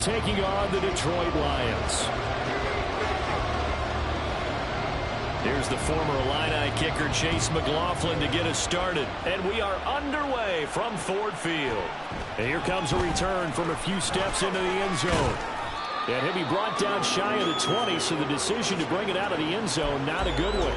taking on the Detroit Lions. Here's the former Illini kicker Chase McLaughlin to get us started. And we are underway from Ford Field. And here comes a return from a few steps into the end zone. And he'll be brought down shy of the 20, so the decision to bring it out of the end zone, not a good one.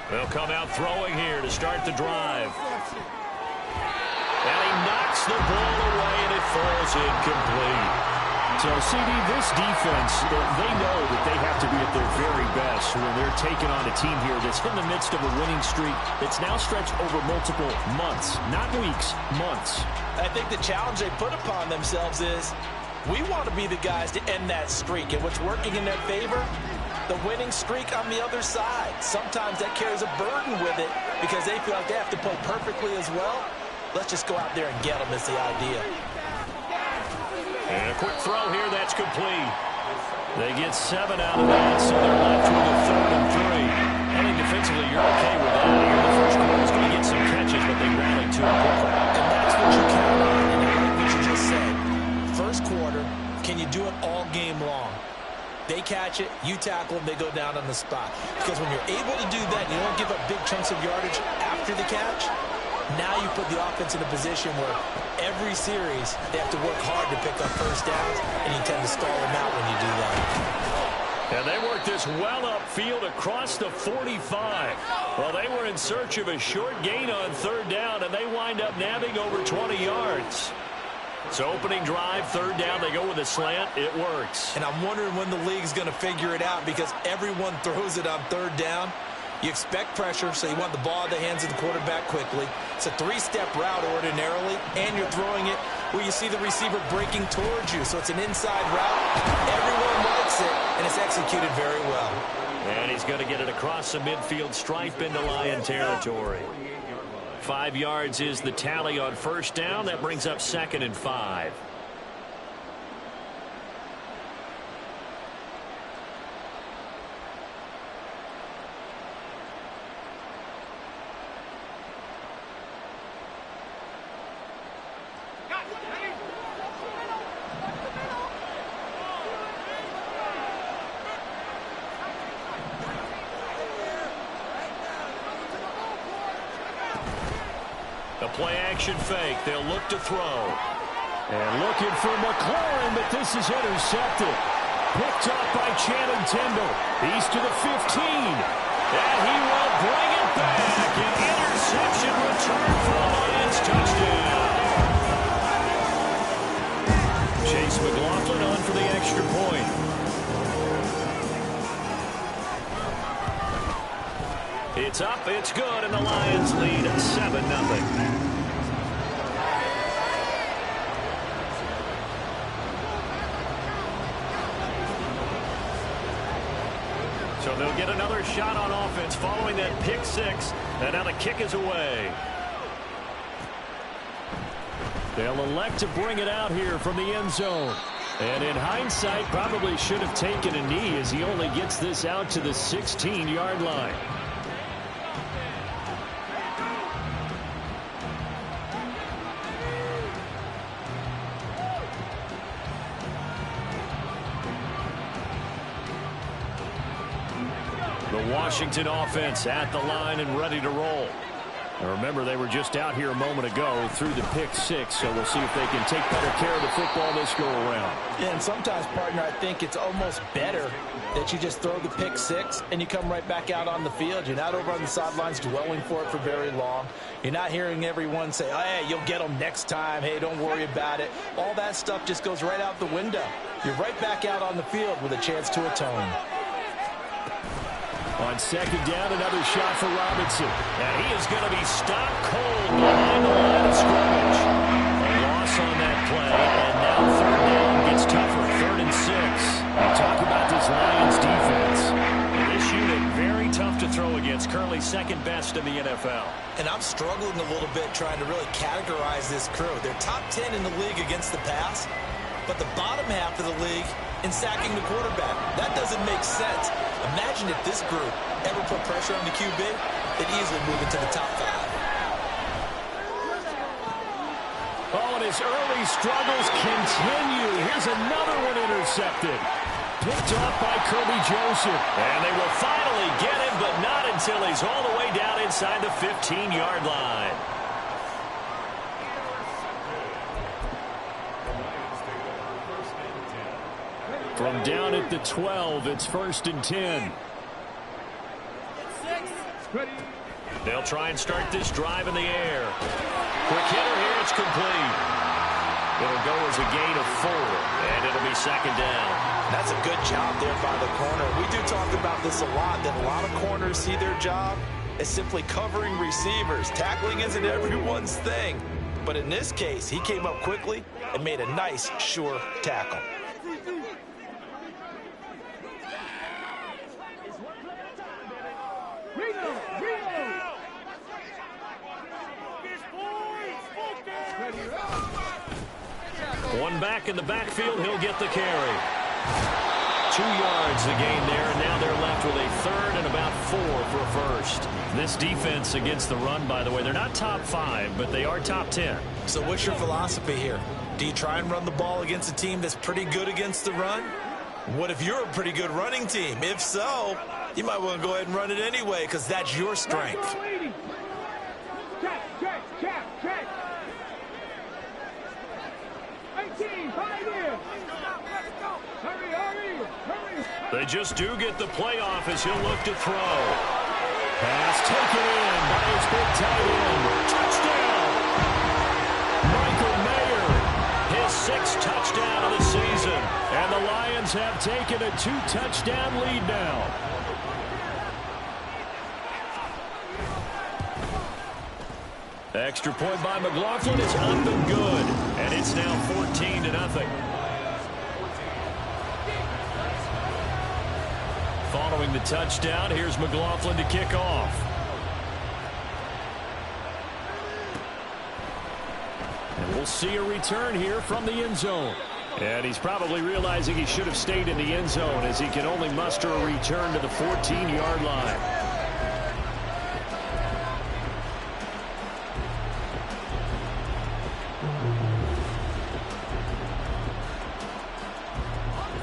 They'll come out throwing here to start the drive. And he knocks the ball away, and it falls incomplete. So, CD, this defense, they know that they have to be at their very best when they're taking on a team here that's in the midst of a winning streak that's now stretched over multiple months, not weeks, months. I think the challenge they put upon themselves is we want to be the guys to end that streak, and what's working in their favor, the winning streak on the other side. Sometimes that carries a burden with it because they feel like they have to play perfectly as well. Let's just go out there and get them is the idea. And a quick throw here, that's complete. They get 7 out of that, so they're left with a 3rd and 3. I think defensively you're okay with that. Here in the first quarter is going to get some catches, but they rallied to it quickly. And that's what you count on, and I like what you just said. First quarter, can you do it all game long? They catch it, you tackle them, they go down on the spot. Because when you're able to do that, you don't give up big chunks of yardage after the catch, now you put the offense in a position where every series they have to work hard to pick up first downs, and you tend to stall them out when you do that. And they work this well upfield across the 45. Well, they were in search of a short gain on 3rd down, and they wind up nabbing over 20 yards. So opening drive, 3rd down, they go with a slant. It works. And I'm wondering when the league's going to figure it out because everyone throws it on 3rd down. You expect pressure, so you want the ball in the hands of the quarterback quickly. It's a 3-step route ordinarily, and you're throwing it where you see the receiver breaking towards you. So it's an inside route. Everyone likes it, and it's executed very well. And he's going to get it across the midfield stripe into Lion territory. 5 yards is the tally on 1st down. That brings up 2nd and 5. A play-action fake. They'll look to throw. And looking for McLaurin, but this is intercepted. Picked up by Channing Tindall. He's to the 15. And he will bring it back. An interception return for the Lions. Touchdown. Chase McLaughlin on for the extra point. It's up, it's good, and the Lions lead 7-0. So they'll get another shot on offense following that pick 6, and now the kick is away. They'll elect to bring it out here from the end zone. And in hindsight, probably should have taken a knee as he only gets this out to the 16-yard line. The Washington offense at the line and ready to roll. Now remember, they were just out here a moment ago through the pick 6, so we'll see if they can take better care of the football this go-around. Yeah, and sometimes, partner, I think it's almost better that you just throw the pick 6 and you come right back out on the field. You're not over on the sidelines dwelling for it for very long. You're not hearing everyone say, oh, hey, you'll get them next time. Hey, don't worry about it. All that stuff just goes right out the window. You're right back out on the field with a chance to atone. On 2nd down, another shot for Robinson. And he is going to be stopped cold behind the line of scrimmage. A loss on that play, and now 3rd down gets touched in the NFL. And I'm struggling a little bit trying to really categorize this crew. They're top 10 in the league against the pass, but the bottom half of the league in sacking the quarterback. That doesn't make sense. Imagine if this group ever put pressure on the QB, they'd easily move into the top 5. Oh, and his early struggles continue. Here's another one intercepted. Picked off by Kirby Joseph. And they will finally get him, but not until he's all the way down inside the 15-yard line. From down at the 12, it's 1st and 10. They'll try and start this drive in the air. Quick hitter here, it's complete. It'll go as a gain of 4, and it'll be 2nd down. That's a good job there by the corner. We do talk about this a lot, that a lot of corners see their job as simply covering receivers. Tackling isn't everyone's thing. But in this case, he came up quickly and made a nice, sure tackle. One back in the backfield, he'll get the carry. 2 yards the gain there, and now they're left with a 3rd and about 4 for a first. This defense against the run, by the way, they're not top 5, but they are top 10. So what's your philosophy here? Do you try and run the ball against a team that's pretty good against the run? What if you're a pretty good running team? If so, you might want to go ahead and run it anyway, because that's your strength. They just do get the playoff as he'll look to throw. Pass taken in by his big tight end. Touchdown! Michael Mayer, his 6th touchdown of the season. And the Lions have taken a 2-touchdown lead now. Extra point by McLaughlin is up and good. And it's now 14-0. Following the touchdown, here's McLaughlin to kick off. And we'll see a return here from the end zone. And he's probably realizing he should have stayed in the end zone as he can only muster a return to the 14-yard line.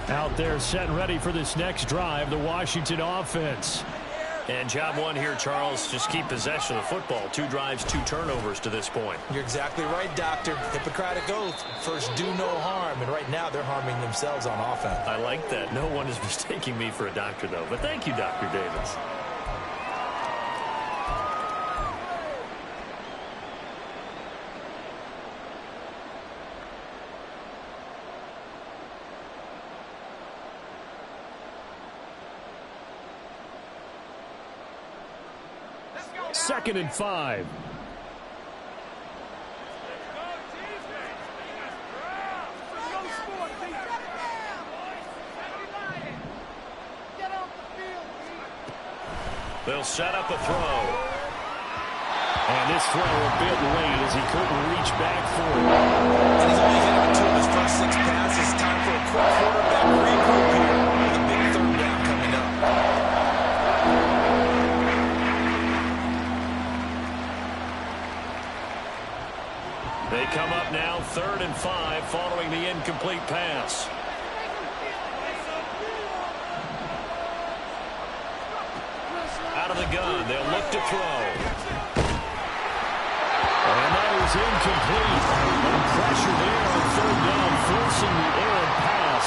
Out there set and ready for this next drive, the Washington offense. And job one here, Charles, just keep possession of the football. 2 drives, 2 turnovers to this point. You're exactly right, Doctor. Hippocratic oath. First, do no harm. And right now, they're harming themselves on offense. I like that. No one is mistaking me for a doctor, though. But thank you, Dr. Davis. Second and 5. They'll set up a throw. And this throw a bit late as he couldn't reach back for it. And he's only hit on 2 of his first 6 passes. Time for a quick quarterback regroup here with a big 3rd down coming up. They come up now 3rd and 5 following the incomplete pass. Out of the gun, they'll look to throw. And that is incomplete. And pressure there on 3rd down, forcing the errant pass.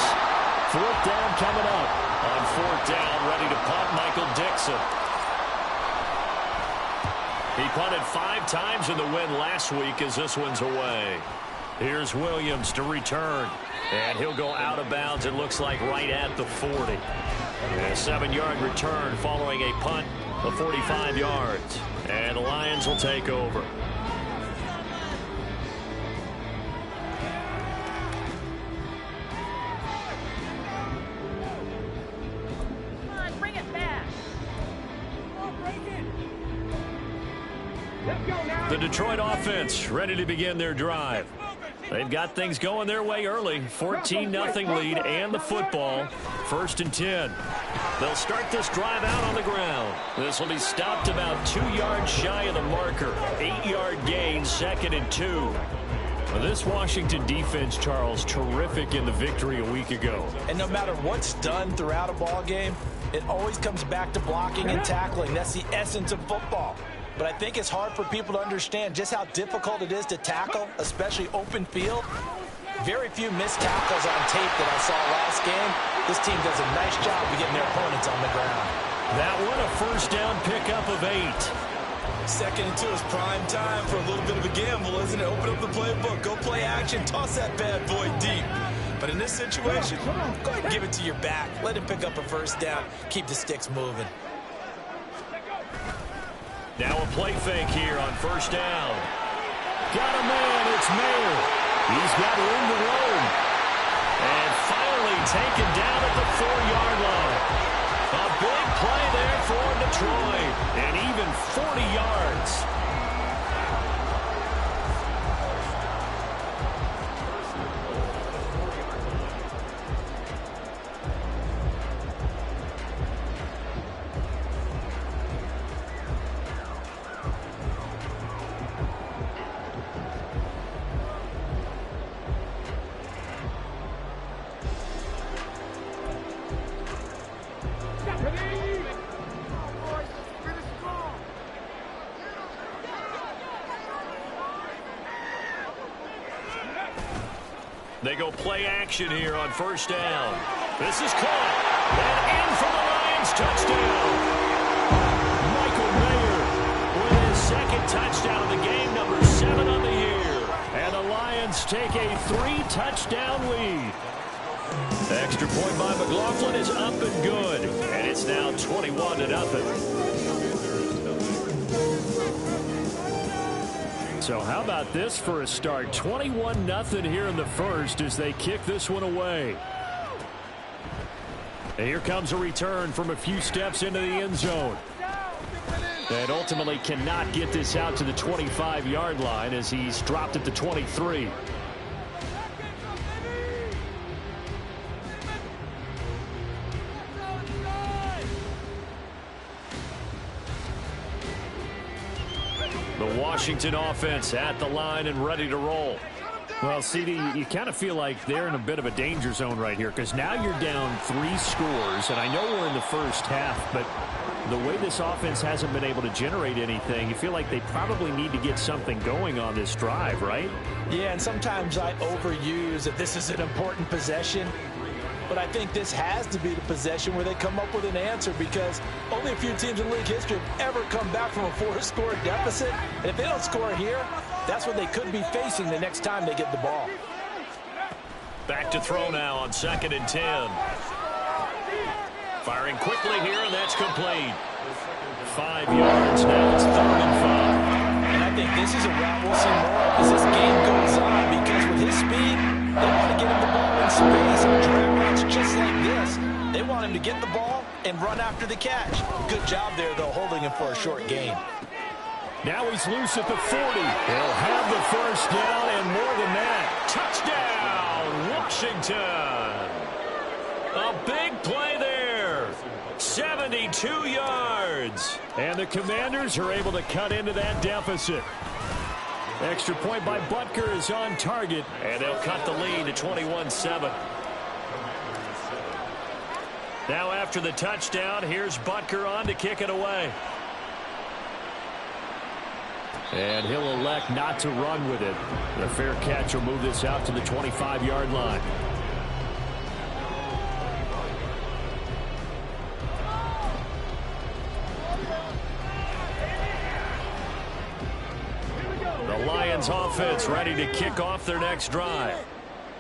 4th down coming up. On 4th down, ready to punt, Michael Dixon. He punted 5 times in the win last week as this one's away. Here's Williams to return. And he'll go out of bounds, it looks like, right at the 40. And a 7-yard return following a punt of 45 yards. And the Lions will take over. The Detroit offense ready to begin their drive. They've got things going their way early. 14-0 lead and the football. 1st and 10. They'll start this drive out on the ground. This will be stopped about 2 yards shy of the marker. 8-yard gain, 2nd and 2. This Washington defense, Charles, terrific in the victory a week ago. And no matter what's done throughout a ball game, it always comes back to blocking and tackling. That's the essence of football. But I think it's hard for people to understand just how difficult it is to tackle, especially open field. Very few missed tackles on tape that I saw last game. This team does a nice job of getting their opponents on the ground. That one a 1st down pickup of 8. 2nd and 2 is prime time for a little bit of a gamble, isn't it? Open up the playbook, go play action, toss that bad boy deep. But in this situation, go ahead and give it to your back. Let him pick up a 1st down. Keep the sticks moving. Now a play fake here on 1st down. Got a man, it's Mayer. He's got room to roam. And finally taken down at the 4-yard line. A big play there for Detroit. And even 40 yards. They go play action here on 1st down. This is caught. And in for the Lions. Touchdown. Michael Mayer with his 2nd touchdown of the game, number 7 on the year. And the Lions take a 3-touchdown lead. The extra point by McLaughlin is up and good. And it's now 21-0. So how about this for a start? 21-0 here in the 1st as they kick this one away. And here comes a return from a few steps into the end zone. And ultimately cannot get this out to the 25-yard line as he's dropped at the 23. The Washington offense at the line and ready to roll. Well, CD, you kind of feel like they're in a bit of a danger zone right here because now you're down 3 scores, and I know we're in the 1st half, but the way this offense hasn't been able to generate anything, you feel like they probably need to get something going on this drive, right? Yeah, and sometimes I overuse that this is an important possession. But I think this has to be the possession where they come up with an answer because only a few teams in league history have ever come back from a 4-score deficit. And if they don't score here, that's what they could be facing the next time they get the ball. Back to throw now on 2nd and 10. Firing quickly here, and that's complete. 5 yards. Now it's 3rd and 5. And I think this is a route we'll see more of as this game goes on because with his speed, they want to get him the ball in space on drag routes just like this. They want him to get the ball and run after the catch. Good job there, though, holding him for a short gain. Now he's loose at the 40. He'll have the 1st down and more than that. Touchdown, Washington. A big play there. 72 yards. And the Commanders are able to cut into that deficit. Extra point by Butker is on target, and they'll cut the lead to 21-7. Now after the touchdown, here's Butker on to kick it away. And he'll elect not to run with it. The fair catch will move this out to the 25-yard line. The Lions offense ready to kick off their next drive.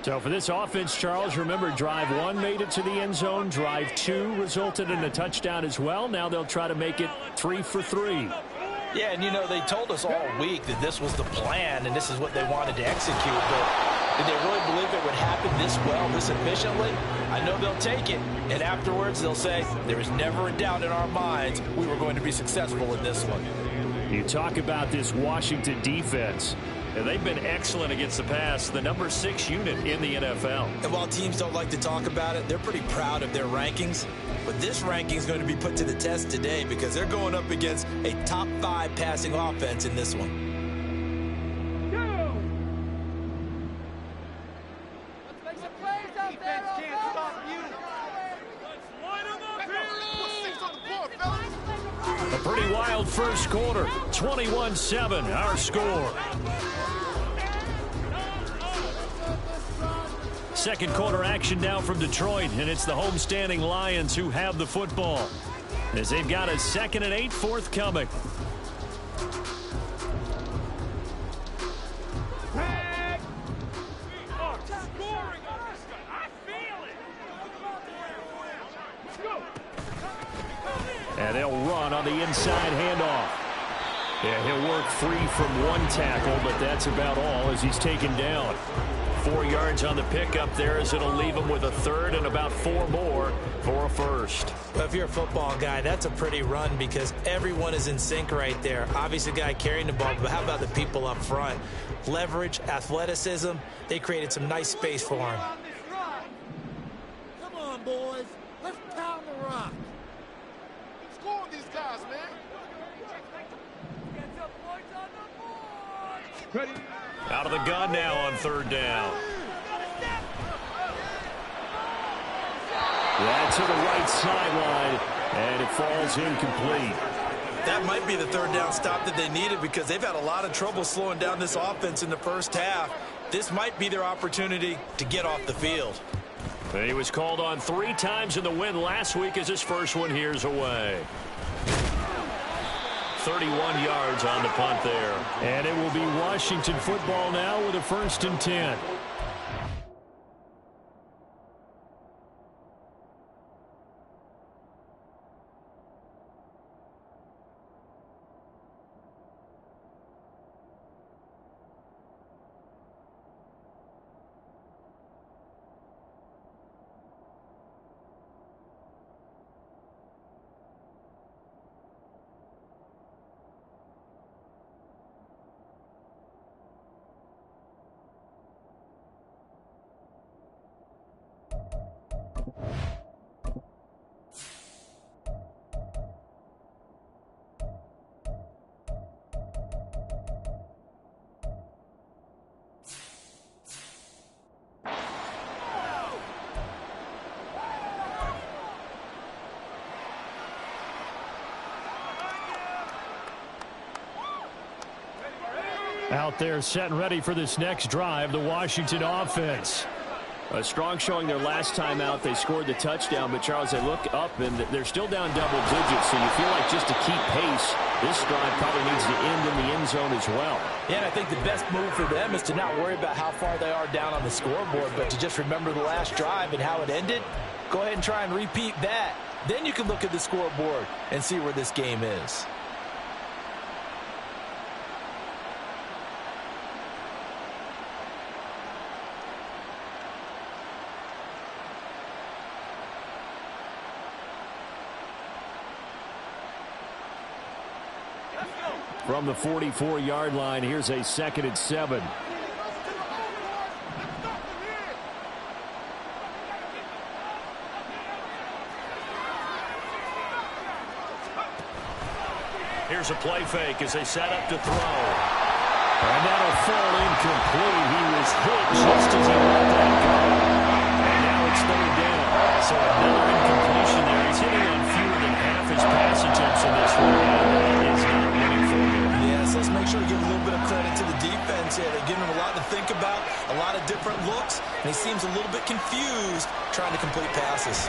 So for this offense, Charles, remember drive 1 made it to the end zone. Drive 2 resulted in a touchdown as well. Now they'll try to make it 3 for 3. Yeah, and you know, they told us all week that this was the plan and this is what they wanted to execute. But did they really believe it would happen this well, this efficiently? I know they'll take it. And afterwards, they'll say, there was never a doubt in our minds we were going to be successful in this one. You talk about this Washington defense. They've been excellent against the pass, the number 6 unit in the NFL. And while teams don't like to talk about it, they're pretty proud of their rankings. But this ranking is going to be put to the test today because they're going up against a top 5 passing offense in this one. A pretty wild first quarter. 21-7, our score. Second quarter action now from Detroit, and it's the homestanding Lions who have the football as they've got a 2nd and 8 forthcoming. And they'll run on the inside handoff. Yeah, he'll work free from one tackle, but that's about all as he's taken down. 4 yards on the pickup there as it'll leave him with a 3rd and about 4 more for a first. Well, if you're a football guy, that's a pretty run because everyone is in sync right there. Obviously, the guy carrying the ball, but how about the people up front? Leverage, athleticism, they created some nice space for him. Come on, boys. Let's pound the rock. Score these guys, man. Get some points on the board. Ready? Out of the gun now on 3rd down. Yeah, to the right sideline, and it falls incomplete. That might be the 3rd down stop that they needed because they've had a lot of trouble slowing down this offense in the first half. This might be their opportunity to get off the field. He was called on 3 times in the win last week as his first one here's away. 31 yards on the punt there. And it will be Washington football now with a 1st and 10. Out there set and ready for this next drive, the Washington offense. A strong showing their last time out. They scored the touchdown, but Charles, they look up and they're still down double digits, so you feel like just to keep pace, this drive probably needs to end in the end zone as well. Yeah, and I think the best move for them is to not worry about how far they are down on the scoreboard, but to just remember the last drive and how it ended. Go ahead and try and repeat that. Then you can look at the scoreboard and see where this game is. From the 44-yard line, here's a 2nd and 7. Here's a play fake as they set up to throw. And that'll fall incomplete. He was hit just as he let that go. And now it's 3rd down. So another incompletion there. He's hitting on fewer than half his pass attempts in this one. And is not winning for him. Yes, let's make sure to give a little bit of credit to the defense here. They're giving him a lot to think about, a lot of different looks, and he seems a little bit confused trying to complete passes.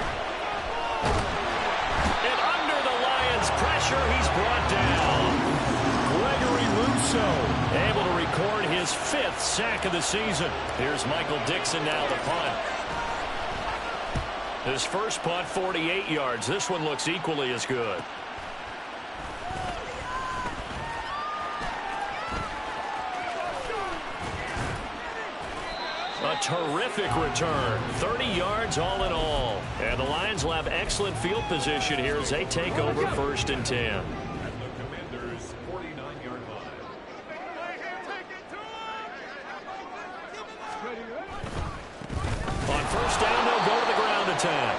And under the Lions' pressure, he's brought down. Gregory Rousseau able to record his 5th sack of the season. Here's Michael Dixon now the punt. His first punt, 48 yards. This one looks equally as good. A terrific return. 30 yards all in all. And the Lions will have excellent field position here as they take over 1st and 10. At the Commanders' 49-yard attack.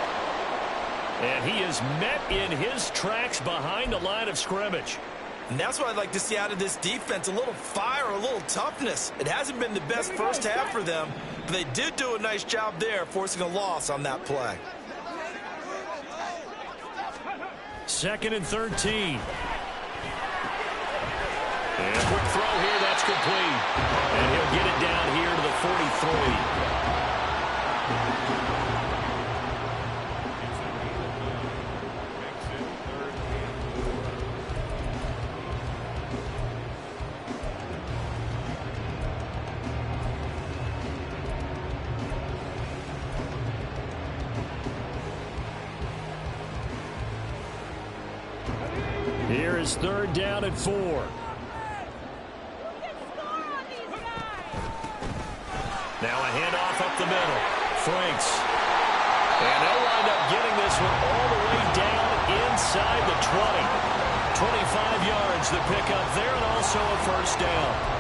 And he is met in his tracks behind the line of scrimmage. And that's what I'd like to see out of this defense, a little fire, a little toughness. It hasn't been the best first half for them, but they did do a nice job there, forcing a loss on that play. 2nd and 13. And a quick throw here, that's complete. And he'll get it down here to the 43. Here is 3rd down and 4. Now a handoff up the middle. Franks. And they'll wind up getting this one all the way down inside the 20. 25 yards the pickup there, and also a first down.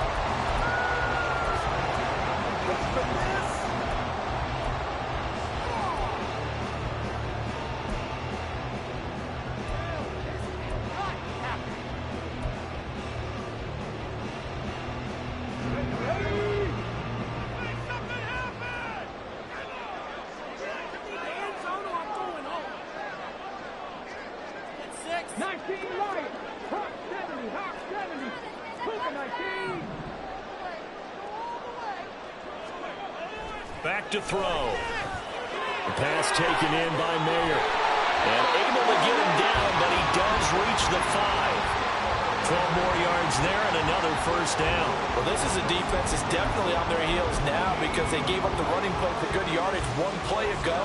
Back to throw. The pass taken in by Mayer. And able to get him down, but he does reach the 5. 12 more yards there and another first down. Well, this is a defense that's definitely on their heels now because they gave up the running play for good yardage one play ago.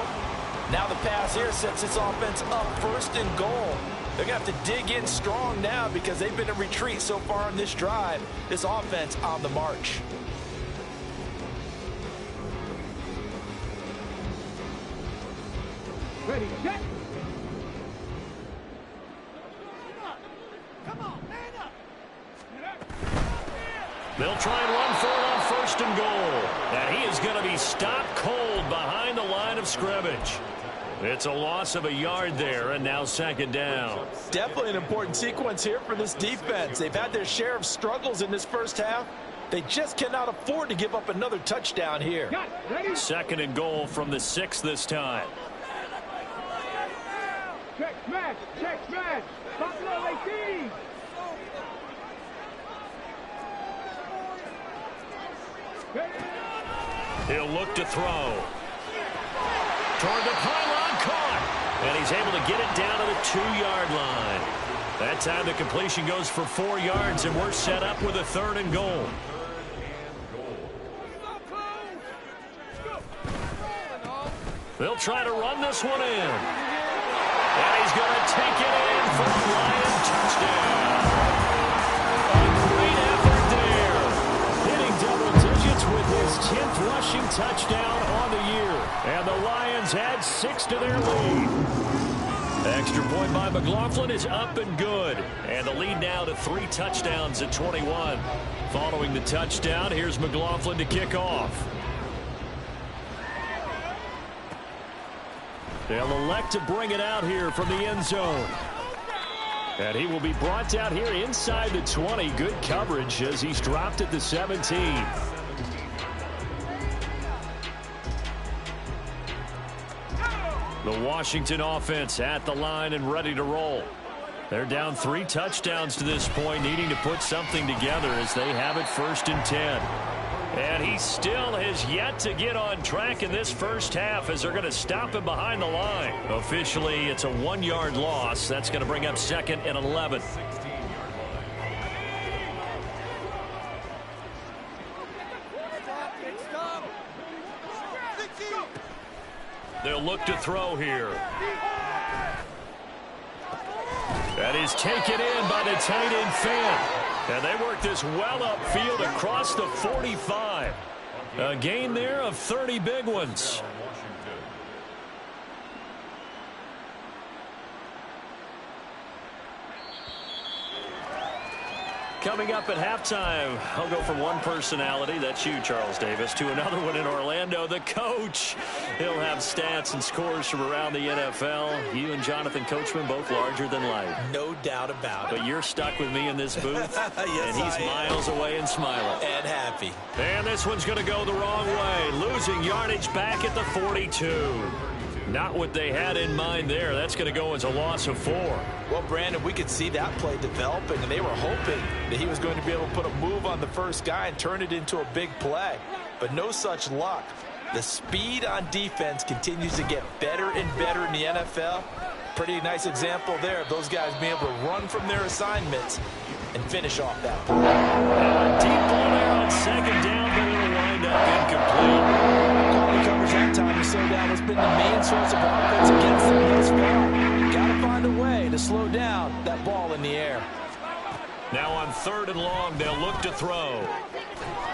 Now the pass here sets this offense up 1st and goal. They're going to have to dig in strong now because they've been in retreat so far in this drive. This offense on the march. Ready, set. Come on, man up. They'll try and run for it on 1st and goal. And he is going to be stopped cold behind the line of scrimmage. It's a loss of a yard there, and now 2nd down. Definitely an important sequence here for this defense. They've had their share of struggles in this first half. They just cannot afford to give up another touchdown here. 2nd and goal from the 6 this time. Check smash, check smash. Buffalo 18. He'll look to throw. Toward the pylon, caught. And he's able to get it down to the 2-yard line. That time the completion goes for 4 yards, and we're set up with a 3rd and goal. They'll try to run this one in. And he's going to take it in for a Lion touchdown. A great effort there. Hitting double digits with his 10th rushing touchdown on the year. And the Lions add 6 to their lead. Extra point by McLaughlin is up and good. And the lead now to 3 touchdowns at 21. Following the touchdown, here's McLaughlin to kick off. They'll elect to bring it out here from the end zone. And he will be brought down here inside the 20. Good coverage as he's dropped at the 17. The Washington offense at the line and ready to roll. They're down 3 touchdowns to this point, needing to put something together as they have it 1st and 10. And he still has yet to get on track in this first half as they're going to stop him behind the line. Officially, it's a 1-yard loss. That's going to bring up 2nd and 11. They'll look to throw here. That is taken in by the tight end Fan. And they work this well upfield across the 45. A gain there of 30 big ones. Coming up at halftime, I'll go from one personality, that's you, Charles Davis, to another one in Orlando, the coach. He'll have stats and scores from around the NFL. You and Jonathan Coachman both larger than life. No doubt about it. But you're stuck with me in this booth, yes, and he's miles away and smiling. And happy. And this one's going to go the wrong way, losing yardage back at the 42. Not what they had in mind there. That's going to go as a loss of 4. Well, Brandon, we could see that play developing, and they were hoping that he was going to be able to put a move on the first guy and turn it into a big play. But no such luck. The speed on defense continues to get better and better in the NFL. Pretty nice example there of those guys being able to run from their assignments and finish off that play. Deep ball there on second down, but it'll wind up incomplete. Quality coverage that time to slow down has been the main source of offense against them thus far. Got to find a way to slow down that ball in the air. Now on 3rd and long, they'll look to throw.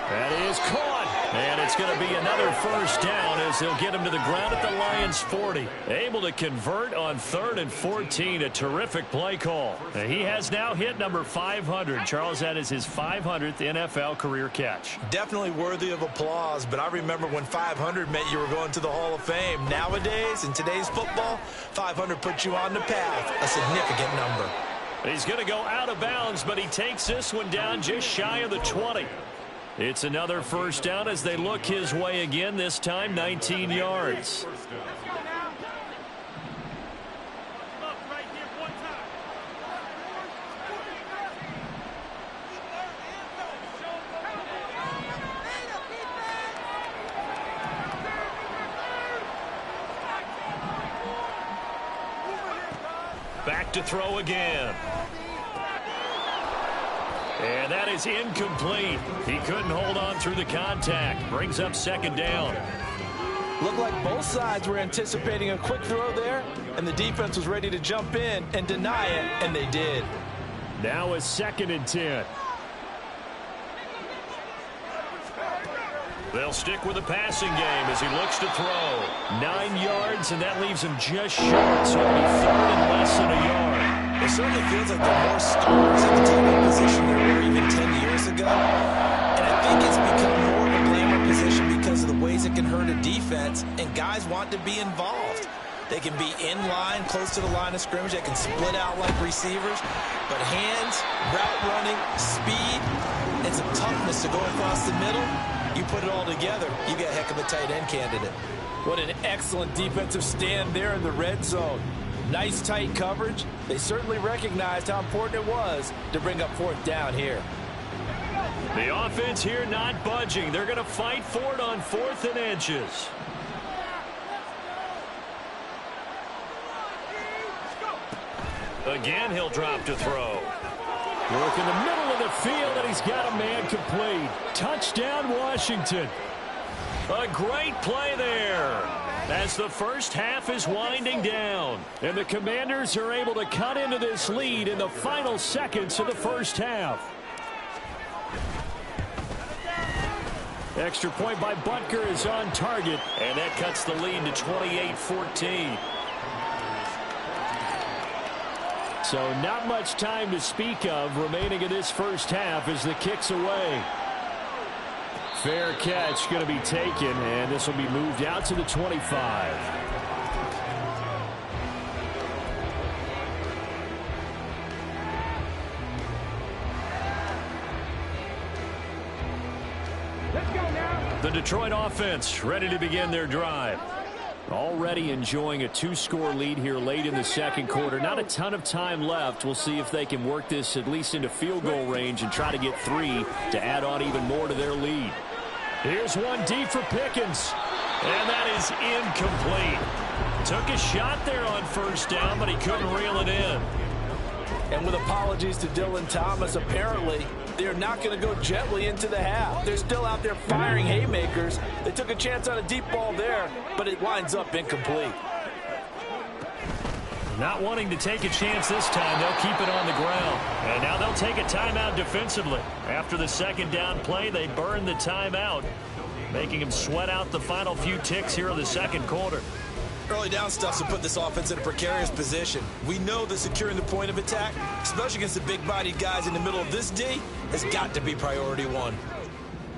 That is caught. And it's going to be another first down as they'll get him to the ground at the Lions' 40. Able to convert on 3rd and 14. A terrific play call. He has now hit number 500. Charles, that is his 500th NFL career catch. Definitely worthy of applause, but I remember when 500 meant you were going to the Hall of Fame. Nowadays, in today's football, 500 puts you on the path, a significant number. He's going to go out of bounds, but he takes this one down just shy of the 20. It's another first down as they look his way again, this time 19 yards. Back to throw again. And that is incomplete. He couldn't hold on through the contact. Brings up second down. Looked like both sides were anticipating a quick throw there, and the defense was ready to jump in and deny it, and they did. Now a 2nd and 10. They'll stick with the passing game as he looks to throw. 9 yards, and that leaves him just short, so it'll be 3rd and less than a yard. It certainly feels like there are more stars at the tackle position there were even 10 years ago. And I think it's become more of a glamour position because of the ways it can hurt a defense, and guys want to be involved. They can be in line, close to the line of scrimmage. They can split out like receivers. But hands, route running, speed, and some toughness to go across the middle, you put it all together, you get a heck of a tight end candidate. What an excellent defensive stand there in the red zone. Nice tight coverage. They certainly recognized how important it was to bring up 4th down here. The offense here not budging. They're going to fight for it on 4th and inches. Again, he'll drop to throw. Work in the middle of the field, and he's got a man complete. Touchdown, Washington. A great play there as the first half is winding down. And the Commanders are able to cut into this lead in the final seconds of the first half. Extra point by Butker is on target, and that cuts the lead to 28-14. So not much time to speak of remaining in this first half as the kick's away. Fair catch going to be taken, and this will be moved out to the 25. Let's go now. The Detroit offense ready to begin their drive. Already enjoying a 2-score lead here late in the second quarter. Not a ton of time left. We'll see if they can work this at least into field goal range and try to get 3 to add on even more to their lead. Here's one deep for Pickens. And that is incomplete. Took a shot there on first down, but he couldn't reel it in. And with apologies to Dylan Thomas, apparently they're not going to go gently into the half. They're still out there firing haymakers. They took a chance on a deep ball there, but it winds up incomplete. Not wanting to take a chance this time, they'll keep it on the ground. And now they'll take a timeout defensively. After the second down play, they burn the timeout, making them sweat out the final few ticks here in the second quarter. Early down stuff to put this offense in a precarious position. We know that securing the point of attack, especially against the big-bodied guys in the middle of this D, has got to be priority one.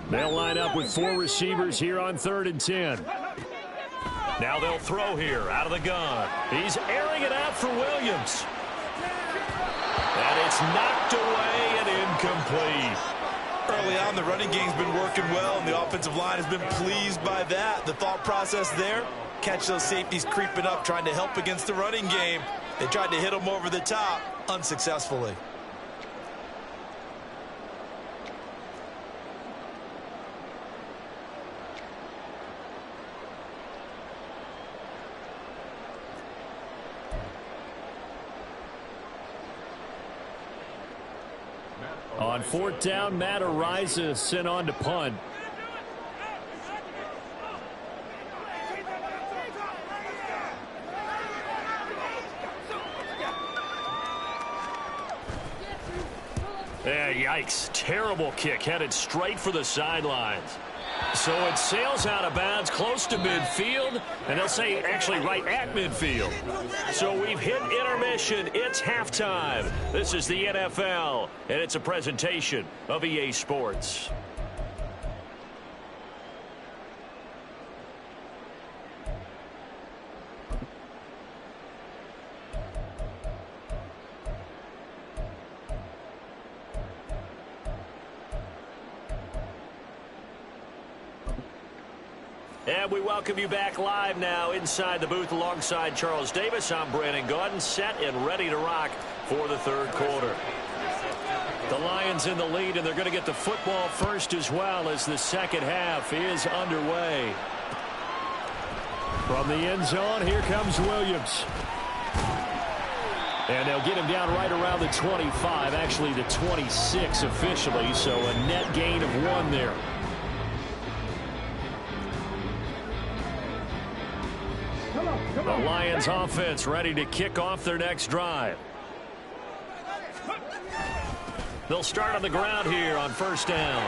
They'll line up with 4 receivers here on 3rd and 10. Now they'll throw here out of the gun. He's airing it out for Williams. And it's knocked away and incomplete. Early on, the running game's been working well, and the offensive line has been pleased by that. The thought process there, catch those safeties creeping up, trying to help against the running game. They tried to hit them over the top, unsuccessfully. On 4th down, Matt Araiza sent on to punt. Yeah, yikes. Terrible kick headed straight for the sidelines. So it sails out of bounds close to midfield, and they'll say actually right at midfield. So we've hit intermission. It's halftime. This is the NFL, and it's a presentation of EA Sports. And we welcome you back live now inside the booth alongside Charles Davis. I'm Brandon Gaudin, set and ready to rock for the 3rd quarter. The Lions in the lead, and they're going to get the football first as well as the 2nd half is underway. From the end zone, here comes Williams. And they'll get him down right around the 25, actually the 26 officially, so a net gain of 1 there. The Lions offense ready to kick off their next drive. They'll start on the ground here on 1st down.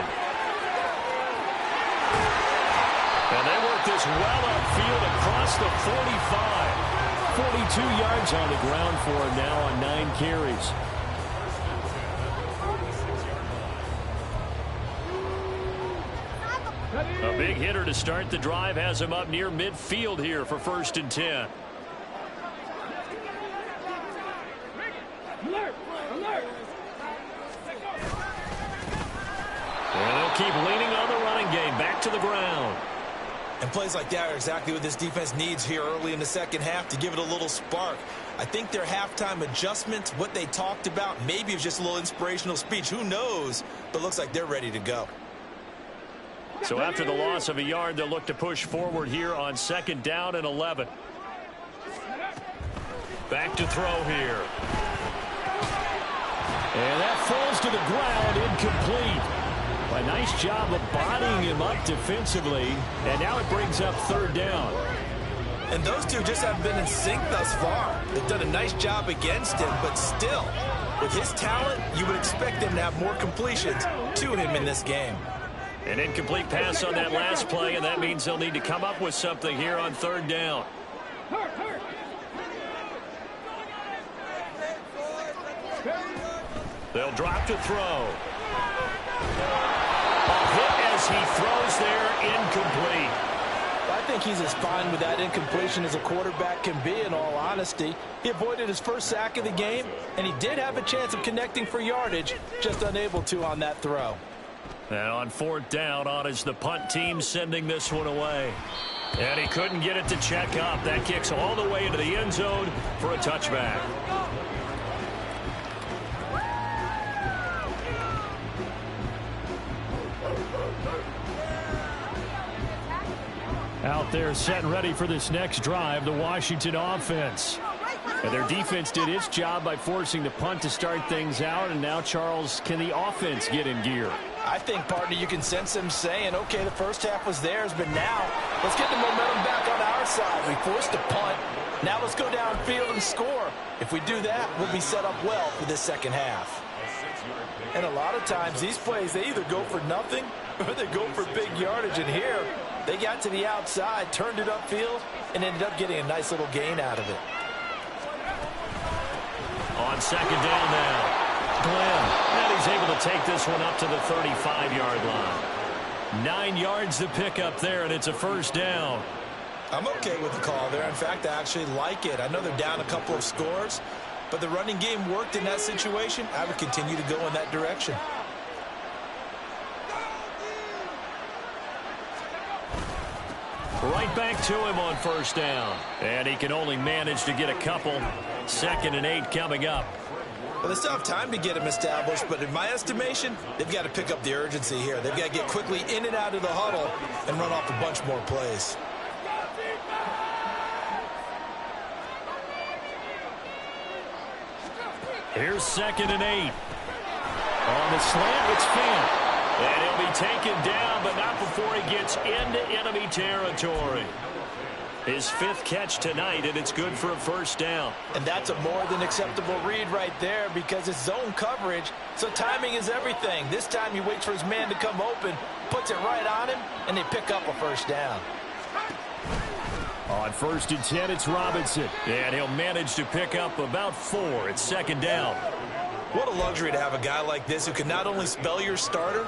And they work this well upfield across the 45. 42 yards on the ground for him now on 9 carries. A big hitter to start the drive has him up near midfield here for 1st and 10. And they'll keep leaning on the running game. Back to the ground. And plays like that are exactly what this defense needs here early in the 2nd half to give it a little spark. I think their halftime adjustments, what they talked about, maybe it was just a little inspirational speech. Who knows? But looks like they're ready to go. So after the loss of a yard, they'll look to push forward here on 2nd down and 11. Back to throw here. And that falls to the ground, incomplete. A nice job of bodying him up defensively. And now it brings up 3rd down. And those two just haven't been in sync thus far. They've done a nice job against him, but still, with his talent, you would expect them to have more completions to him in this game. An incomplete pass on that last play, and that means they'll need to come up with something here on 3rd down. They'll drop to throw. A hit as he throws there, incomplete. I think he's as fine with that incompletion as a quarterback can be, in all honesty. He avoided his first sack of the game, and he did have a chance of connecting for yardage, just unable to on that throw. And on 4th down, on is the punt team sending this one away. And he couldn't get it to check up. That kicks all the way into the end zone for a touchback. Out there set and ready for this next drive, the Washington offense. And their defense did its job by forcing the punt to start things out. And now, Charles, can the offense get in gear? I think, partner, you can sense them saying, okay, the first half was theirs, but now let's get the momentum back on our side. We forced a punt. Now let's go downfield and score. If we do that, we'll be set up well for this 2nd half. And a lot of times, these plays, they either go for nothing or they go for big yardage. And here, They got to the outside, turned it upfield, and ended up getting a nice little gain out of it. On second down now, Glenn, and he's able to take this one up to the 35-yard line. 9 yards to pick up there, and it's a first down. I'm okay with the call there. In fact, I actually like it. I know they're down a couple of scores, but the running game worked in that situation. I would continue to go in that direction. Right back to him on first down. And he can only manage to get a couple. 2nd and 8 coming up. Well, they still have time to get him established, but in my estimation, they've got to pick up the urgency here. They've got to get quickly in and out of the huddle and run off a bunch more plays. Here's 2nd and 8. On the slant, it's Fant. And he'll be taken down, but not before he gets into enemy territory. His 5th catch tonight, and it's good for a first down. And that's a more than acceptable read right there because it's zone coverage, so timing is everything. This time he waits for his man to come open, puts it right on him, and they pick up a first down. On 1st and 10, it's Robinson. And he'll manage to pick up about 4. It's 2nd down. What a luxury to have a guy like this who can not only spell your starter,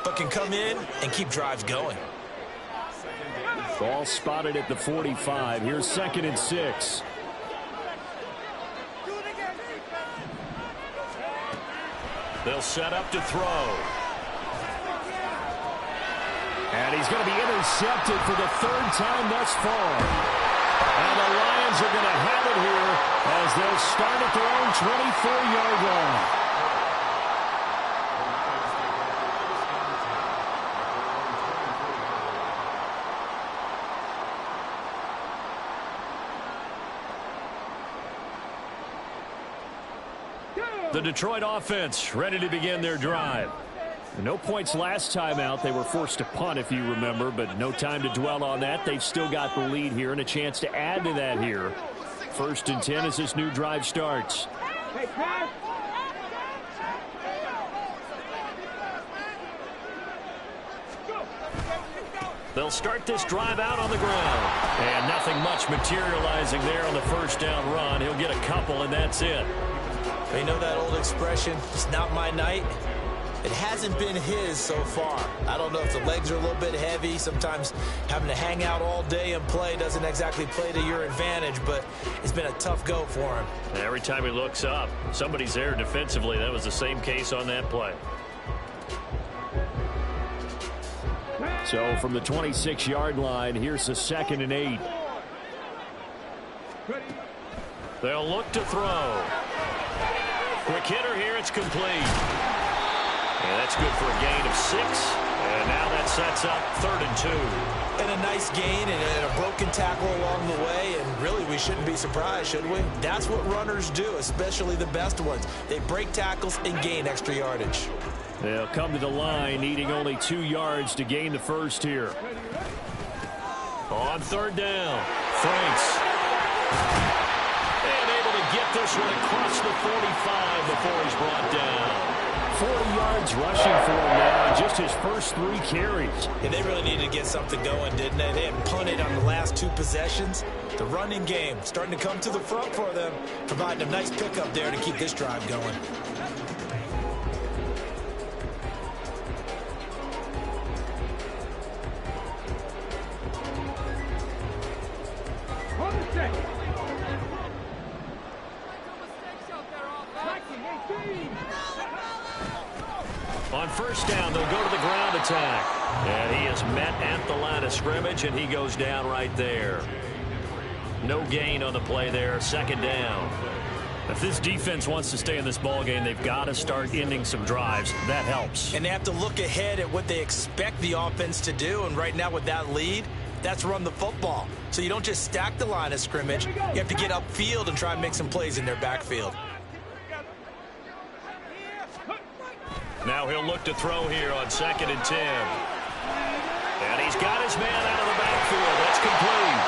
but can come in and keep drives going. Ball spotted at the 45. Here's 2nd and 6. They'll set up to throw. And he's going to be intercepted for the 3rd time thus far. And the Lions are going to have it here as they'll start at their own 24-yard line. The Detroit offense ready to begin their drive. No points last time out. They were forced to punt, if you remember, but no time to dwell on that. They've still got the lead here and a chance to add to that here. 1st and 10 as this new drive starts. Hey, pass. They'll start this drive out on the ground. And nothing much materializing there on the first down run. He'll get a couple, and that's it. You know that old expression, it's not my night? It hasn't been his so far. I don't know if the legs are a little bit heavy. Sometimes having to hang out all day and play doesn't exactly play to your advantage, but it's been a tough go for him. Every time he looks up, somebody's there defensively. That was the same case on that play. So from the 26-yard line, here's the 2nd and 8. They'll look to throw. Quick hitter here, it's complete. And that's good for a gain of 6. And now that sets up 3rd and 2. And a nice gain and a broken tackle along the way. And really, we shouldn't be surprised, should we? That's what runners do, especially the best ones. They break tackles and gain extra yardage. They'll come to the line, needing only 2 yards to gain the first here. On 3rd down, Franks. And able to get this one across the 45 before he's brought down. 40 yards rushing for him now, just his first 3 carries. And they really needed to get something going, didn't they? They had punted on the last 2 possessions. The running game starting to come to the front for them, providing a nice pickup there to keep this drive going. On first down, they'll go to the ground attack. And he is met at the line of scrimmage, and he goes down right there. No gain on the play there, 2nd down. If this defense wants to stay in this ballgame, they've got to start ending some drives. That helps. And they have to look ahead at what they expect the offense to do. And right now with that lead, that's run the football. So you don't just stack the line of scrimmage. You have to get upfield and try and make some plays in their backfield. Now he'll look to throw here on 2nd and 10. And he's got his man out of the backfield. That's complete.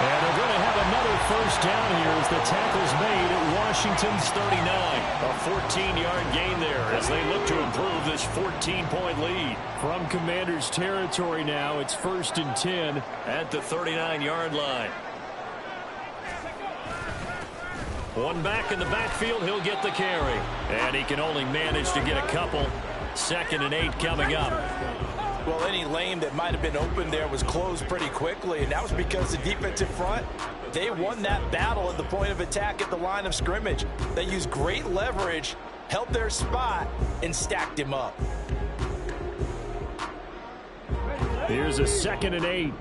And they're going to have another first down here as the tackle's made at Washington's 39. A 14-yard gain there as they look to improve this 14-point lead. From Commanders territory now, it's 1st and 10 at the 39-yard line. One back in the backfield, he'll get the carry. And he can only manage to get a couple. 2nd and 8 coming up. Well, any lane that might have been open there was closed pretty quickly, and that was because the defensive front, they won that battle at the point of attack at the line of scrimmage. They used great leverage, held their spot, and stacked him up. Here's a 2nd and 8.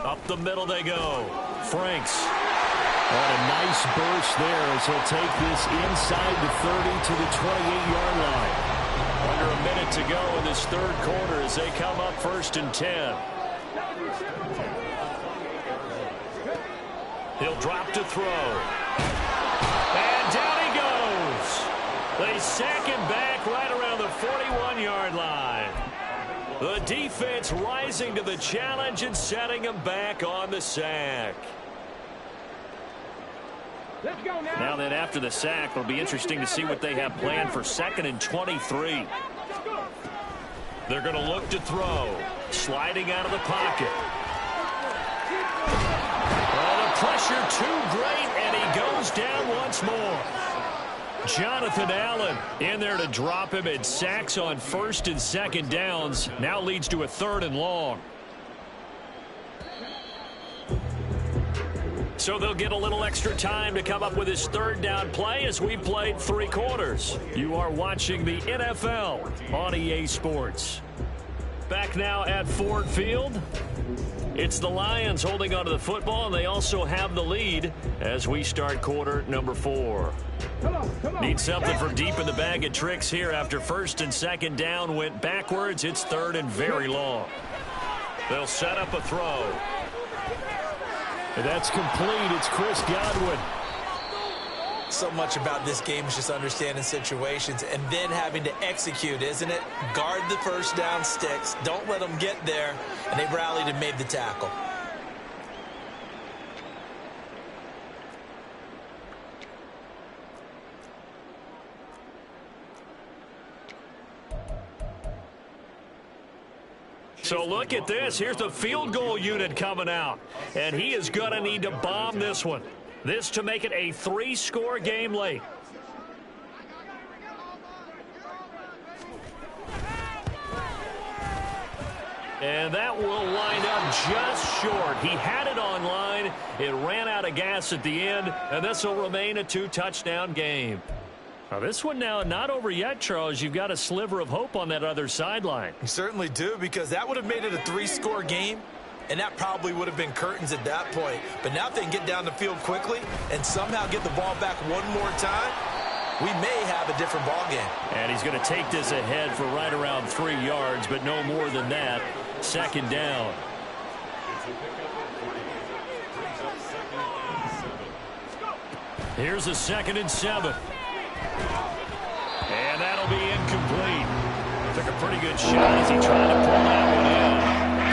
Up the middle they go. Franks. And a nice burst there as he'll take this inside the 30 to the 28-yard line. Under a minute to go in this 3rd quarter as they come up 1st and 10. He'll drop to throw. And down he goes. They sack him back right around the 41-yard line. The defense rising to the challenge and setting him back on the sack. Let's go now. Now then, after the sack, it'll be interesting to see what they have planned for 2nd and 23. They're going to look to throw. Sliding out of the pocket. Oh, the pressure too great, and he goes down once more. Jonathan Allen in there to drop him, and sacks on 1st and 2nd downs. Now leads to a 3rd and long. So they'll get a little extra time to come up with his 3rd down play as we played 3 quarters. You are watching the NFL on EA Sports. Back now at Ford Field. It's the Lions holding onto the football, and they also have the lead as we start quarter number 4. Come on. Need something from deep in the bag of tricks here after 1st and 2nd down went backwards. It's 3rd and very long. They'll set up a throw. And that's complete. It's Chris Godwin. So much about this game is just understanding situations and then having to execute, isn't it? Guard the first down sticks. Don't let them get there. And they rallied and made the tackle. So look at this. Here's the field goal unit coming out. And he is going to need to bomb this one. This to make it a 3-score game late. And that will wind up just short. He had it on line. It ran out of gas at the end. And this will remain a 2-touchdown game. Now this one now not over yet, Charles. You've got a sliver of hope on that other sideline. You certainly do, because that would have made it a 3-score game, and that probably would have been curtains at that point. But now if they can get down the field quickly and somehow get the ball back one more time, we may have a different ball game. And he's going to take this ahead for right around 3 yards, but no more than that. 2nd down. Here's a 2nd and 7. And that'll be incomplete. Took a pretty good shot as he tried to pull that one in.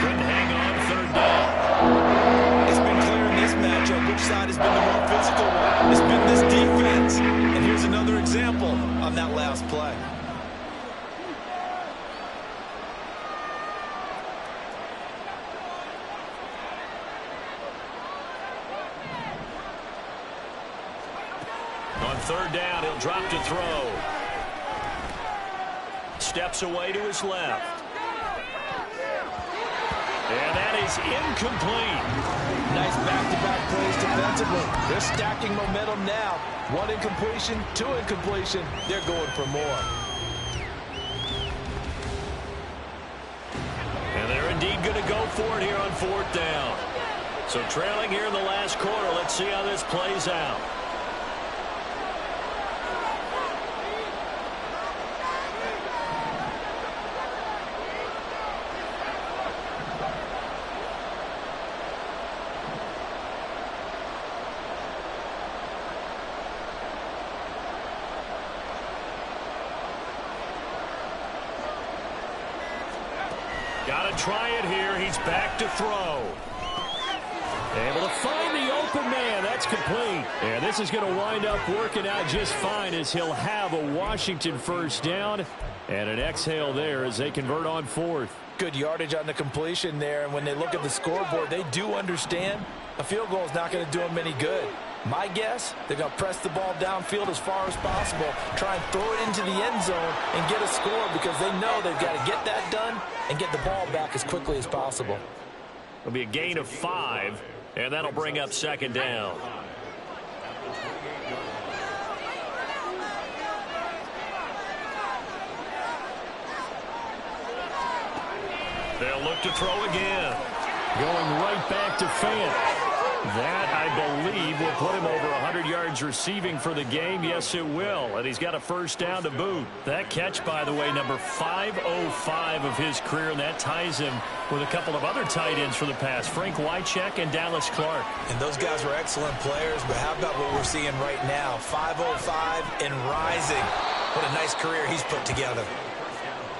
Couldn't hang on 3rd down. It's been clear in this matchup which side has been the more physical one. It's been this defense. And here's another example on that last play. On 3rd down, he'll drop to throw. Steps away to his left. And that is incomplete. Nice back-to-back plays defensively. They're stacking momentum now. 1 incompletion, 2 incompletion. They're going for more. And they're indeed going to go for it here on 4th down. So trailing here in the last quarter. Let's see how this plays out. try it here. He's back to throw. Able to find the open man. That's complete. And this is going to wind up working out just fine as he'll have a Washington first down and an exhale there as they convert on fourth. Good yardage on the completion there, and when they look at the scoreboard, they do understand a field goal is not going to do them any good. My guess, they're going to press the ball downfield as far as possible, try and throw it into the end zone and get a score because they know they've got to get that done and get the ball back as quickly as possible. It'll be a gain of 5, and that'll bring up second down. They'll look to throw again. Going right back to Fant. That, I believe, will put him over 100 yards receiving for the game. Yes, it will. And he's got a first down to boot. That catch, by the way, number 505 of his career, and that ties him with a couple of other tight ends for the past, Frank Wycheck and Dallas Clark. And those guys were excellent players, but how about what we're seeing right now? 505 and rising. What a nice career he's put together.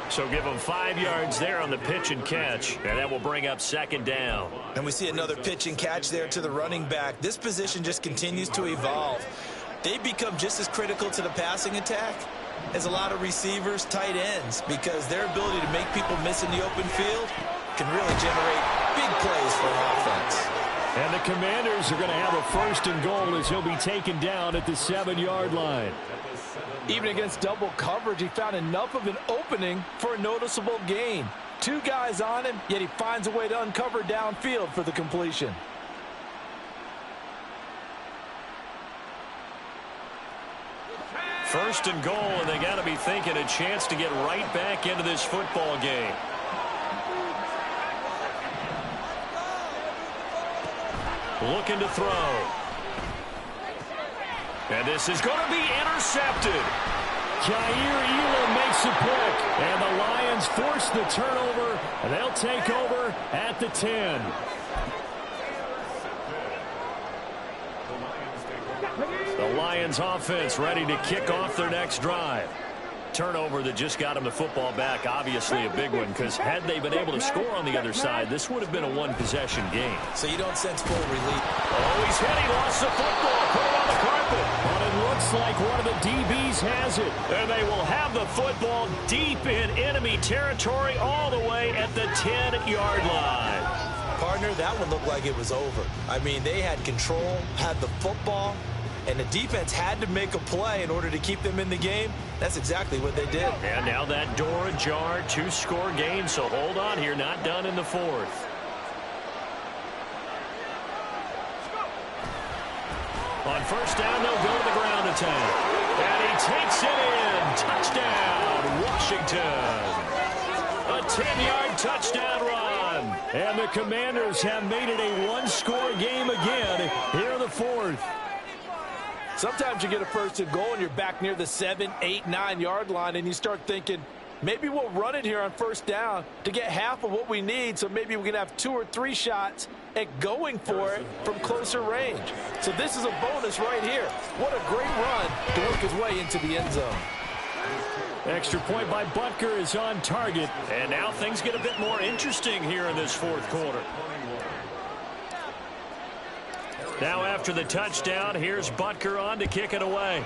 So give him 5 yards there on the pitch and catch, and that will bring up second down. And we see another pitch and catch there to the running back. This position just continues to evolve. They become just as critical to the passing attack as a lot of receivers, tight ends, because their ability to make people miss in the open field can really generate big plays for an offense. And the Commanders are going to have a first and goal as he'll be taken down at the 7-yard line. Even against double coverage, he found enough of an opening for a noticeable gain. 2 guys on him, yet he finds a way to uncover downfield for the completion. First and goal, and they got to be thinking a chance to get right back into this football game. Looking to throw. And this is going to be intercepted. Jair Elam makes a pick, and the Lions force the turnover, and they'll take over at the 10. The Lions offense ready to kick off their next drive. Turnover that just got him the football back, obviously a big one, because had they been able to score on the other side, this would have been a one-possession game. So you don't sense full relief. Oh, he's hit. He lost the football. Put it on the carpet. But it looks like one of the DBs has it. And they will have the football deep in enemy territory all the way at the 10-yard line. Partner, that one looked like it was over. I mean, they had control, had the football, and the defense had to make a play in order to keep them in the game. That's exactly what they did. And now that door ajar, 2-score game, so hold on here, not done in the fourth. On first down, they'll go to the ground attack. And he takes it in. Touchdown, Washington. A 10-yard touchdown run. And the Commanders have made it a 1-score game again here in the fourth. Sometimes you get a first and goal and you're back near the 7, 8, 9-yard line and you start thinking, maybe we'll run it here on first down to get half of what we need, so maybe we can have 2 or 3 shots at going for it from closer range. So this is a bonus right here. What a great run to work his way into the end zone. Extra point by Butker is on target. And now things get a bit more interesting here in this fourth quarter. Now after the touchdown, here's Butker on to kick it away.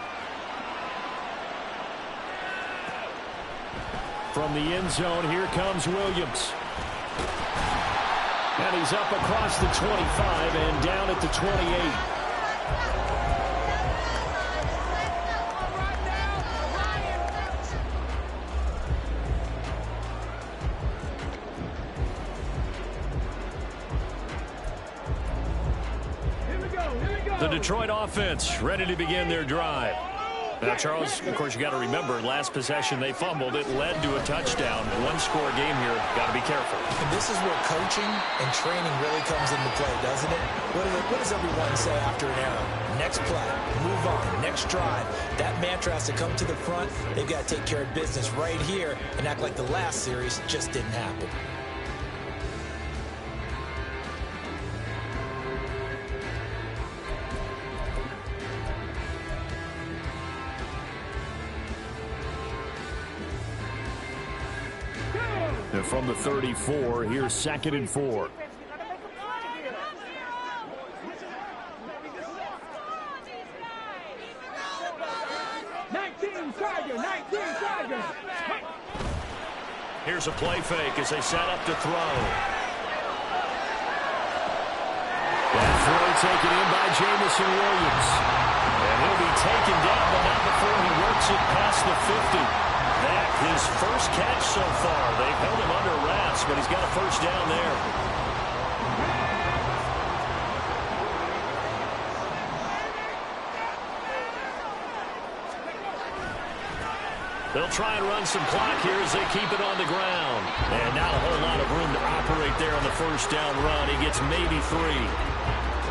From the end zone, here comes Williams. And he's up across the 25 and down at the 28. The Detroit offense ready to begin their drive. Now, Charles, of course, you got to remember, last possession they fumbled. It led to a touchdown. 1-score game here. Got to be careful. And this is where coaching and training really comes into play, doesn't it? What does everyone say after an error? Next play, move on, next drive. That mantra has to come to the front. They've got to take care of business right here and act like the last series just didn't happen. The from the 34. Here's 2nd and 4. Here's a play fake as they set up to throw. That throw taken in by Jamison Williams. And he'll be taken down, but not before he works it past the 50. That his first catch so far. They've held him under wraps, but he's got a first down there. They'll try and run some clock here as they keep it on the ground. And not a whole lot of room to operate there on the first down run. He gets maybe 3.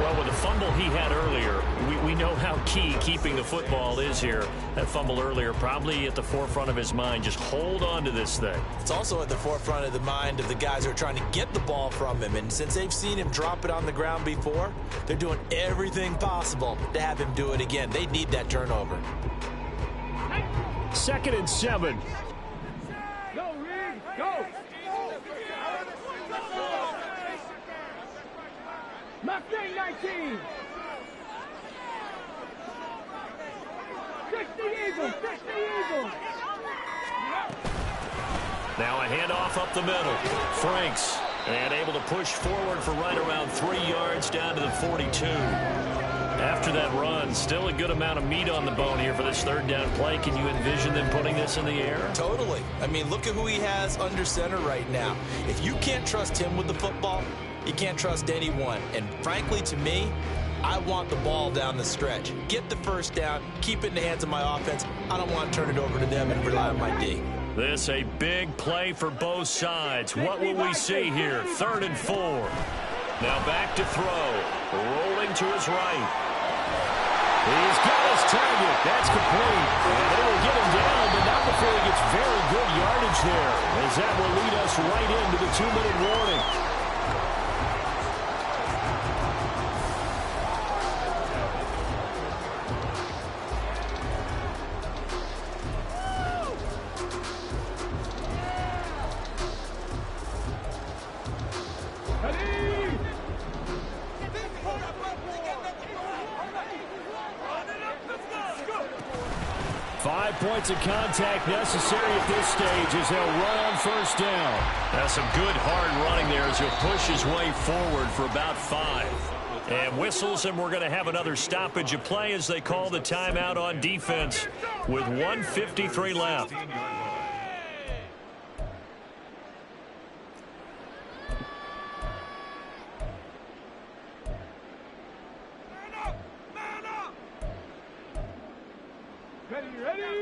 Well, with the fumble he had earlier, we know how key keeping the football is here. That fumble earlier probably at the forefront of his mind. Just hold on to this thing. It's also at the forefront of the mind of the guys who are trying to get the ball from him. And since they've seen him drop it on the ground before, they're doing everything possible to have him do it again. They need that turnover. 2nd and 7. Go, Reed, go. Mustang 19. 60 Eagles, 60 Eagles. Now a handoff up the middle. Franks, and able to push forward for right around 3 yards down to the 42. After that run, still a good amount of meat on the bone here for this 3rd down play. Can you envision them putting this in the air? Totally. I mean, look at who he has under center right now. If you can't trust him with the football, you can't trust anyone. And frankly, to me, I want the ball down the stretch. Get the first down, keep it in the hands of my offense. I don't want to turn it over to them and rely on my D. This a big play for both sides. What will we see here? 3rd and 4. Now back to throw. Rolling to his right. He's got his target. That's complete. And they will get him down, but not before he gets very good yardage there, as that will lead us right into the 2-minute warning. Ready? 5 points of contact necessary at this stage as they'll run on first down. That's some good hard running there as he'll push his way forward for about 5. And whistles, and we're going to have another stoppage of play as they call the timeout on defense with 1:53 left.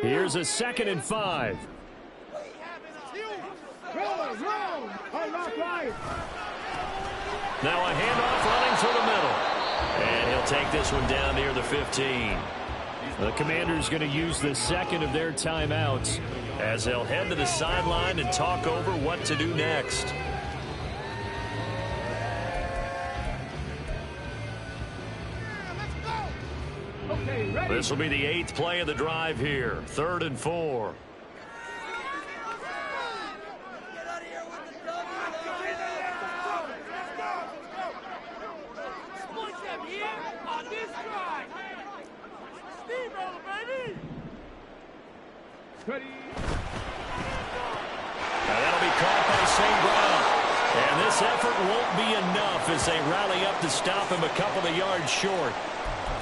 Here's a 2nd and 5. Now a handoff running through the middle. And he'll take this one down near the 15. The Commanders going to use the 2nd of their timeouts as they'll head to the sideline and talk over what to do next. This will be the 8th play of the drive here. 3rd and 4. Now that'll be caught by St. Brown. And this effort won't be enough as they rally up to stop him a couple of yards short.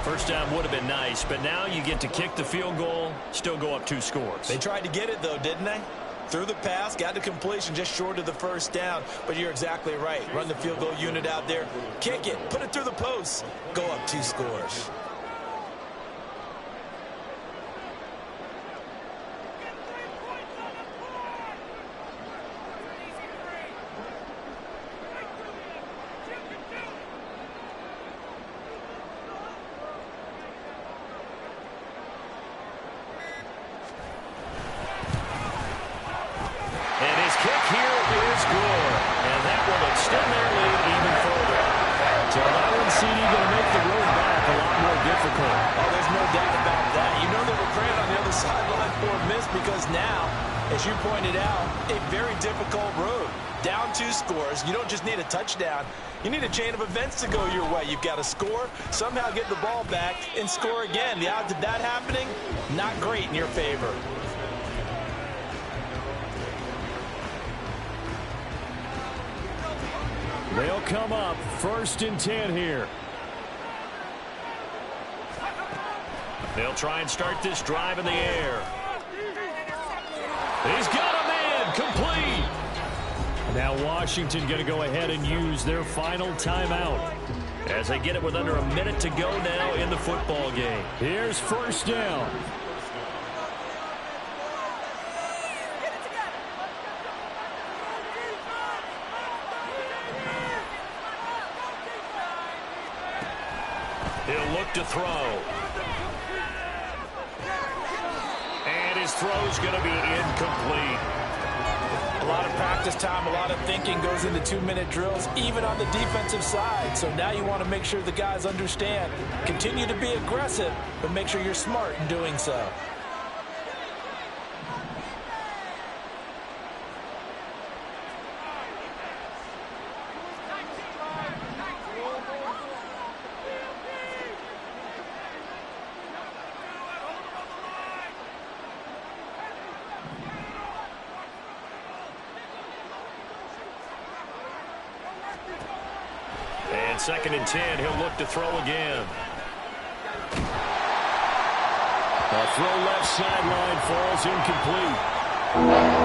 First down would have been nice, but now you get to kick the field goal, still go up 2 scores. They tried to get it, though, didn't they? Threw the pass, got the completion just short of the first down. But you're exactly right. Run the field goal unit out there. Kick it. Put it through the posts. Go up 2 scores. Because now As you pointed out, a very difficult road. Down 2 scores. You don't just need a touchdown. You need a chain of events to go your way. You've got to score, somehow get the ball back, and score again. The odds of that happening, not great in your favor. They'll come up 1st and 10 here. They'll try and start this drive in the air. He's got a man, complete. Now Washington going to go ahead and use their final timeout as they get it with under a minute to go now in the football game. Here's 1st down. He'll look to throw. And his throw's going to be incomplete. A lot of practice time, a lot of thinking goes into 2-minute drills, even on the defensive side. So now you want to make sure the guys understand. Continue to be aggressive, but make sure you're smart in doing so. And 2nd and 10, he'll look to throw again. A throw left sideline falls incomplete.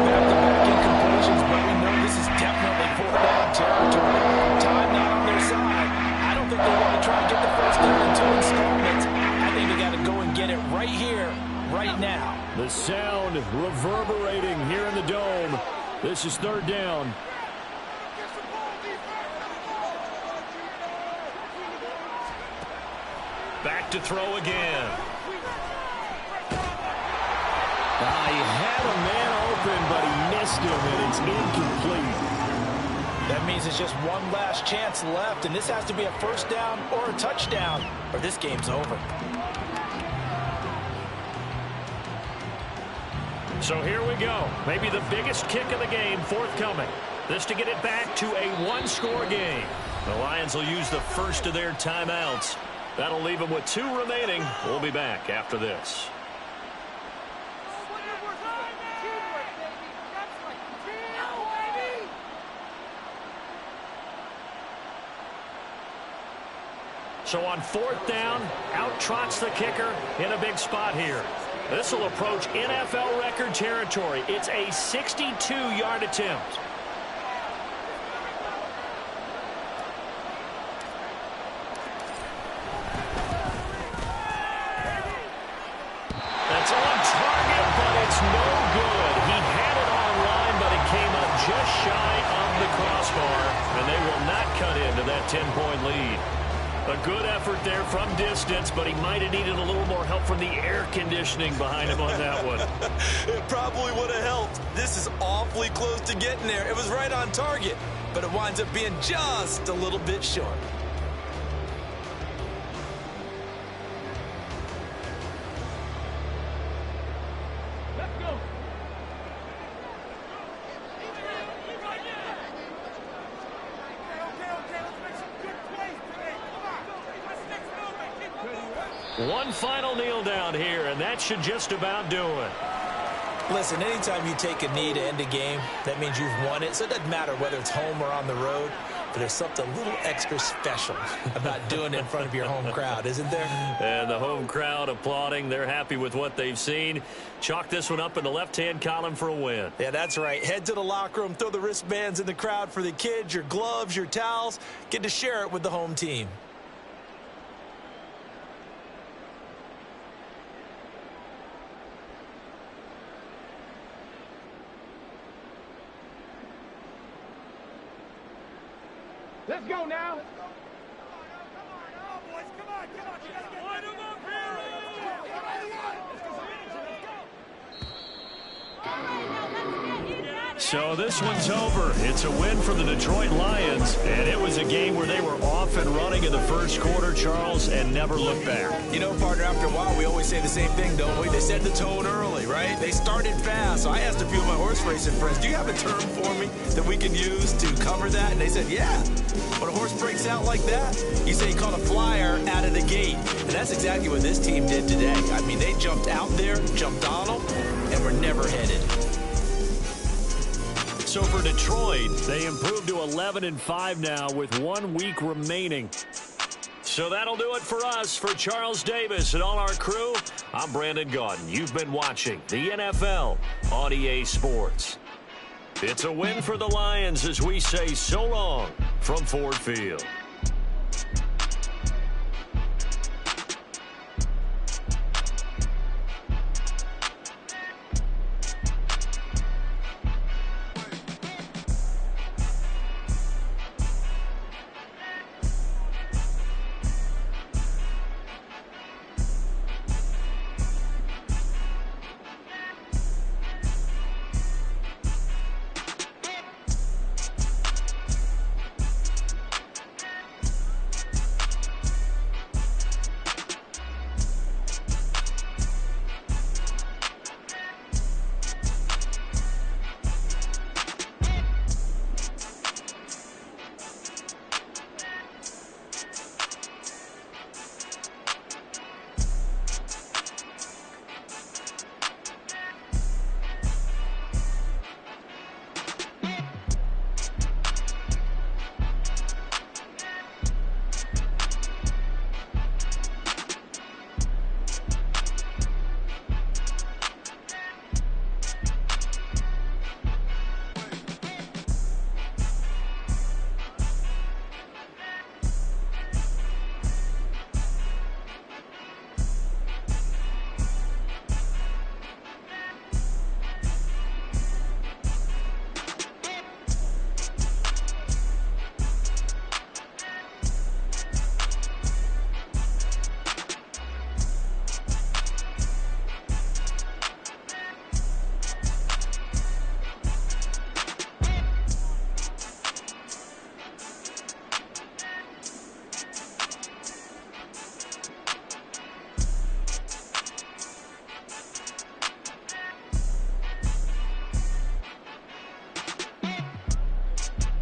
Back-to-back incompletions, but we know this is definitely 4th down territory. Time not on their side. I don't think they want to try and get the 1st down in 2 installments. I think they got to go and get it right here, right now. The sound reverberating here in the dome. This is 3rd down. Back to throw again. He had a man open, but he missed him, and it's incomplete. That means it's just one last chance left, and this has to be a 1st down or a touchdown, or this game's over. So here we go. Maybe the biggest kick of the game forthcoming. This to get it back to a 1-score game. The Lions will use the first of their timeouts. That'll leave them with 2 remaining. We'll be back after this. So on 4th down, out trots the kicker in a big spot here. This will approach NFL record territory. It's a 62-yard attempt. That's on target, but it's no good. He had it online, but it came up just shy of the crossbar, and they will not cut into that 10-point lead. A good effort there from distance, but he might have needed a little more help from the air conditioning behind him on that one. It probably would have helped. This is awfully close to getting there. It was right on target, but it winds up being just a little bit short. One final kneel down here, and that should just about do it. Listen, anytime you take a knee to end a game, that means you've won it. So it doesn't matter whether it's home or on the road, but there's something a little extra special about doing it in front of your home crowd, isn't there? And the home crowd applauding. They're happy with what they've seen. Chalk this one up in the left-hand column for a win. Yeah, that's right. Head to the locker room, throw the wristbands in the crowd for the kids, your gloves, your towels. Get to share it with the home team. Let's go now. So this one's over. It's a win for the Detroit Lions, and it was a game where they were off and running in the first quarter, Charles, and never looked back. You know, partner, after a while, we always say the same thing, don't we? They set the tone early, right? They started fast. So I asked a few of my horse racing friends, do you have a term for me that we can use to cover that? And they said, yeah. When a horse breaks out like that, you say you caught a flyer out of the gate. And that's exactly what this team did today. I mean, they jumped out there, jumped on them, and were never headed. So for Detroit, they improved to 11-5 now with 1 week remaining. So that'll do it for us. For Charles Davis and all our crew, I'm Brandon Gaudin. You've been watching the NFL on EA Sports. It's a win for the Lions as we say so long from Ford Field.